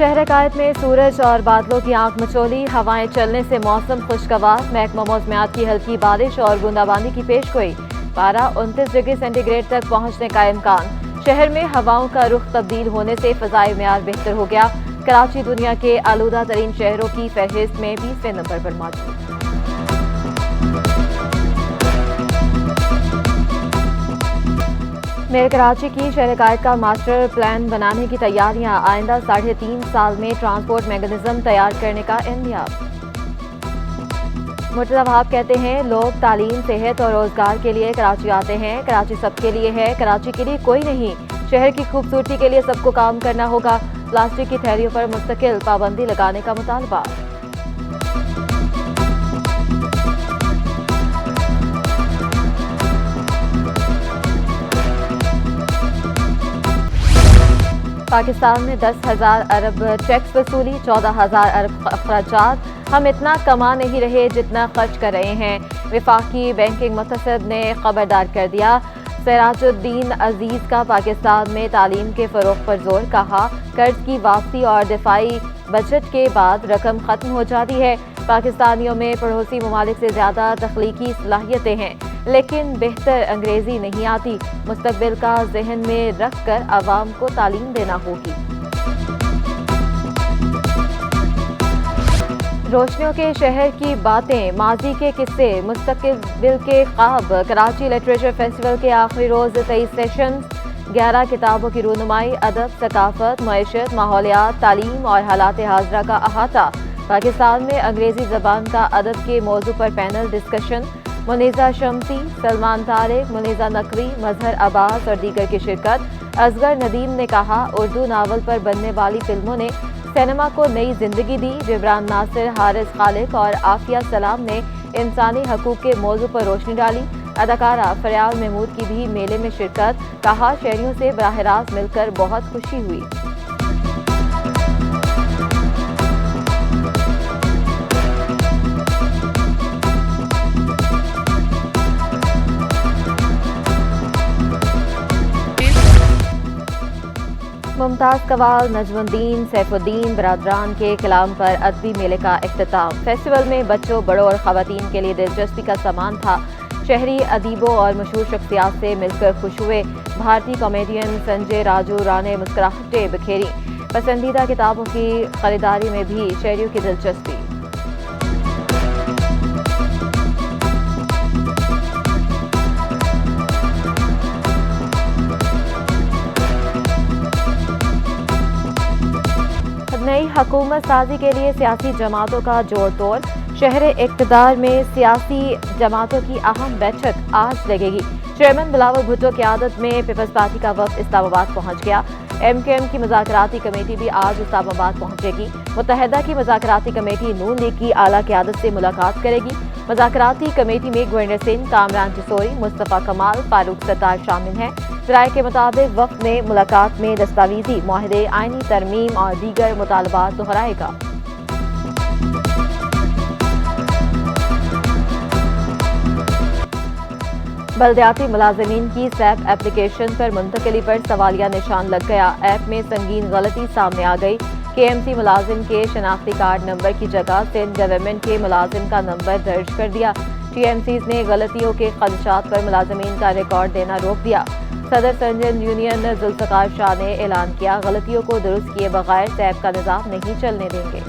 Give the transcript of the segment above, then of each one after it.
शहर कायद में सूरज और बादलों की आंख मचोली, हवाएं चलने से मौसम खुशगवार। महकमा मौसमियात की हल्की बारिश और बूंदाबांदी की पेशगोई। पारा 29 डिग्री सेंटीग्रेड तक पहुंचने का इम्कान। शहर में हवाओं का रुख तब्दील होने से फ़ज़ाई मेयार बेहतर हो गया। कराची दुनिया के आलूदा तरीन शहरों की फहरिस्त में 20वें नंबर पर मौजूद। मेयर कराची की शहर कायद का मास्टर प्लान बनाने की तैयारियां। आइंदा 3.5 साल में ट्रांसपोर्ट मैकेनिज्म तैयार करने का इंतजाम। मुर्तज़ा वहाब कहते हैं, लोग तालीम, सेहत और रोजगार के लिए कराची आते हैं। कराची सबके लिए है, कराची के लिए कोई नहीं। शहर की खूबसूरती के लिए सबको काम करना होगा। प्लास्टिक की थैलियों पर मुस्तकिल पाबंदी लगाने का मुतालबा। पाकिस्तान में 10,000 अरब टैक्स वसूली, 14,000 अरब अखराजात। हम इतना कमा नहीं रहे जितना खर्च कर रहे हैं। वफाकी बैंकिंग मुतसद ने खबरदार कर दिया। सिराजुद्दीन अजीज का पाकिस्तान में तालीम के फ़रोग़ पर जोर। कहा, कर्ज की वापसी और दिफाई बजट के बाद रकम ख़त्म हो जाती है। पाकिस्तानियों में पड़ोसी ममालिक से ज़्यादा तख्लीकी सलाहियतें हैं, लेकिन बेहतर अंग्रेज़ी नहीं आती। मुस्तक़बिल का जहन में रख कर आवाम को तालीम देना होगी। रोशनियों के शहर की बातें, माजी के किस्से, मुस्तक़बिल के ख्वाब। कराची लिटरेचर फेस्टिवल के आखिरी रोज़ 23 सेशन, 11 किताबों की रूनुमाई। अदब, सकाफत, मईशत, माहौलियात, तालीम और हालात हाज़रा का अहाता। पाकिस्तान में अंग्रेज़ी ज़बान का अदब के मौजू पर पैनल डिस्कशन। मुनीज़ा शम्सी, सलमान तारिक, मुनीज़ा नकवी, मजहर अब्बास और दीगर की शिरकत। असगर नदीम ने कहा, उर्दू नावल पर बनने वाली फिल्मों ने सिनेमा को नई जिंदगी दी। जिब्रान नासिर, हारिस खालिक और आफिया सलाम ने इंसानी हकूक़ के मौजू पर रोशनी डाली। अदाकारा फरियाल महमूद की भी मेले में शिरकत। कहा, शहरियों से बराह रास्त मिलकर बहुत खुशी हुई। मुमताज़ कवाल, नजमुद्दीन, सैफुद्दीन बरादरान के कलाम पर अदबी मेले का इख्तिताम। फेस्टिवल में बच्चों, बड़ों और ख़वातीन के लिए दिलचस्पी का सामान था। शहरी अदीबों और मशहूर शख्सियात से मिलकर खुश हुए। भारतीय कॉमेडियन संजय राजूरा ने मुस्कुराहटें बिखेरी। पसंदीदा किताबों की खरीदारी में भी शहरियों की दिलचस्पी। नई हुकूमत साजी के लिए सियासी जमातों का जोड़ तोड़। शहर इक़्तिदार में सियासी जमातों की अहम बैठक आज लगेगी। चेयरमैन बिलावल भुट्टो की आदत में पीपल्स पार्टी का वफ़द इस्लामाबाद पहुंच गया। MKM की मुज़ाकराती कमेटी भी आज इस्लामाबाद पहुंचेगी। मुत्तहिदा की मुज़ाकराती कमेटी नून लीग की आला क़यादत से मुलाकात करेगी। मुज़ाकराती कमेटी में गवर्नर सिंह, कामरान चिसोरी, मुस्तफ़ा कमाल, फारूक सत्तार शामिल हैं। राय के मुताबिक वफ़द ने मुलाकात में दस्तावेज़ी मुआहदे, आइनी तरमीम और दीगर मुतालबात दोहराएगा। बल्दियाती मुलाजिमीन की सैप एप्लीकेशन पर मुंतकिली पर सवालिया निशान लग गया। ऐप में संगीन गलती सामने आ गई। KMC मुलाजिम के शनाख्ती कार्ड नंबर की जगह सिंध गवर्नमेंट के मुलाजिम का नंबर दर्ज कर दिया। TMCs ने गलतियों के खदशात पर मुलाजिमीन का रिकॉर्ड देना रोक दिया। सदर सर्जन यूनियन जुल्फ़िकार शाह ने ऐलान किया, गलतियों को दुरुस्त किए बगैर सैप का निज़ाम नहीं चलने देंगे।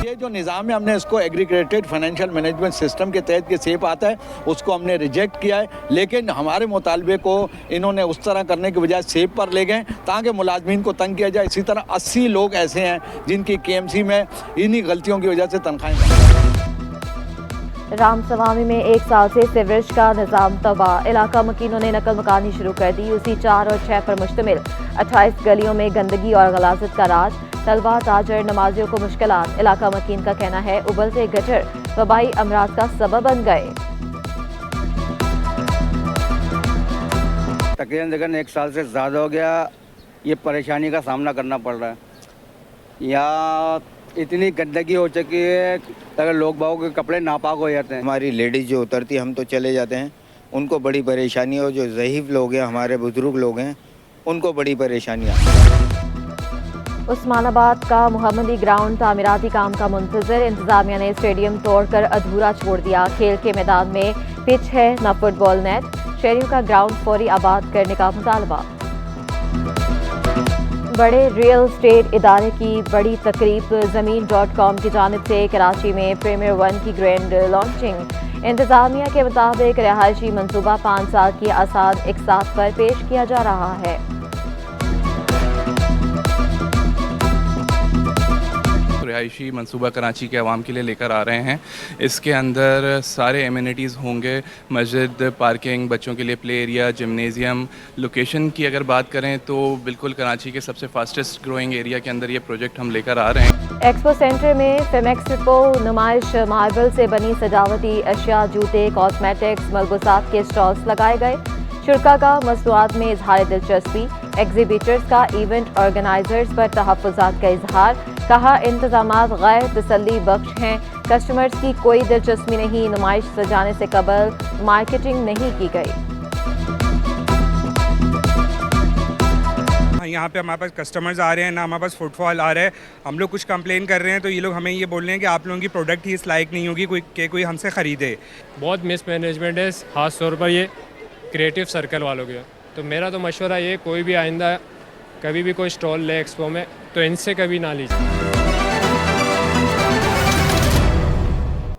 ये जो निज़ाम है, हमने इसको एग्रीगेटेड फाइनेंशियल मैनेजमेंट सिस्टम के तहत के सेप आता है, उसको हमने रिजेक्ट किया है। लेकिन हमारे मुतालबे को इन्होंने उस तरह करने के बजाय सेप पर ले गए ताकि मुलाजमीन को तंग किया जाए। इसी तरह 80 लोग ऐसे हैं जिनकी KMC में इन्हीं गलतियों की वजह से तनख्वाहें। रामसवामी में 1 साल से सीवरेज का निज़ाम तबाह। इलाका मकीनों ने नकल मकानी शुरू कर दी। उसी 4 और 6 पर मुश्तमिल 28 गलियों में गंदगी और गलाजत का राज। तलबा, ताजर, नमाजियों को मुश्किलात। इलाका मकीन का कहना है, उबलते गटर वबाई अमराज का सबब बन गए। तकरीबन 1 साल से ज़्यादा हो गया ये परेशानी का सामना करना पड़ रहा है। यहाँ इतनी गंदगी हो चुकी है, अगर लोग बागों के कपड़े नापाक हो जाते हैं। हमारी लेडीज़ जो उतरती हम तो चले जाते हैं, उनको बड़ी परेशानी हो। जो ज़ईफ़ लोग हैं, हमारे बुज़ुर्ग लोग हैं, उनको बड़ी परेशानियाँ। उस्मानाबाद का मोहम्मदी ग्राउंड तामीराती काम का मुंतजर, इंतजामिया ने स्टेडियम तोड़कर अधूरा छोड़ दिया। खेल के मैदान में पिच है न फुटबॉल नेट, शहरियों का ग्राउंड फौरी आबाद करने का मुतालबा। बड़े रियल स्टेट इदारे की बड़ी तकरीब, ज़मीन.com की जानिब से कराची में प्रीमियर 1 की ग्रैंड लॉन्चिंग। इंतजामिया के मुताबिक रहायशी मनसूबा 5 साल की आसाद इकसात पर पेश किया जा रहा है। रिहायशी मनसूबा कराची के अवाम के लिए लेकर आ रहे हैं। इसके अंदर सारे एमिनिटीज़ होंगे, मस्जिद, पार्किंग, बच्चों के लिए प्ले एरिया, जिम्नेजियम। लोकेशन की अगर बात करें तो बिल्कुल कराची के सबसे फास्टेस्ट ग्रोइंग एरिया के अंदर ये प्रोजेक्ट हम लेकर आ रहे हैं। एक्सपो सेंटर में फेमेक्सपो नुमाइश, मार्बल से बनी सजावटी अशिया, जूते, कॉस्मेटिक्स, मलबूसात के स्टॉल्स लगाए गए। शुरा का मसनूआत में इजहार दिलचस्पी, एग्जीबिटर्स का इवेंट ऑर्गेनाइजर्स पर तहफ़्फ़ुज़ात का इजहार। कहा इंतजामात गैर तसल्ली बख्श हैं, कस्टमर्स की कोई दिलचस्पी नहीं, नुमाइश सजाने से कबल मार्केटिंग नहीं की गई। यहाँ पे हमारे पास कस्टमर्स आ रहे हैं ना, हमारे पास फुटफॉल आ रहा है। हम लोग कुछ कंप्लेन कर रहे हैं तो ये लोग हमें ये बोल रहे हैं कि आप लोगों की प्रोडक्ट ही इस लायक नहीं होगी कोई हमसे ख़रीदे। बहुत मिसमैनेजमेंट है, ख़ास तौर पर ये क्रिएटिव सर्कल वालों के। तो मेरा तो मशवरा ये, कोई भी आइंदा कभी भी कोई स्टॉल ले एक्सपो में तो इनसे कभी ना लीजिए।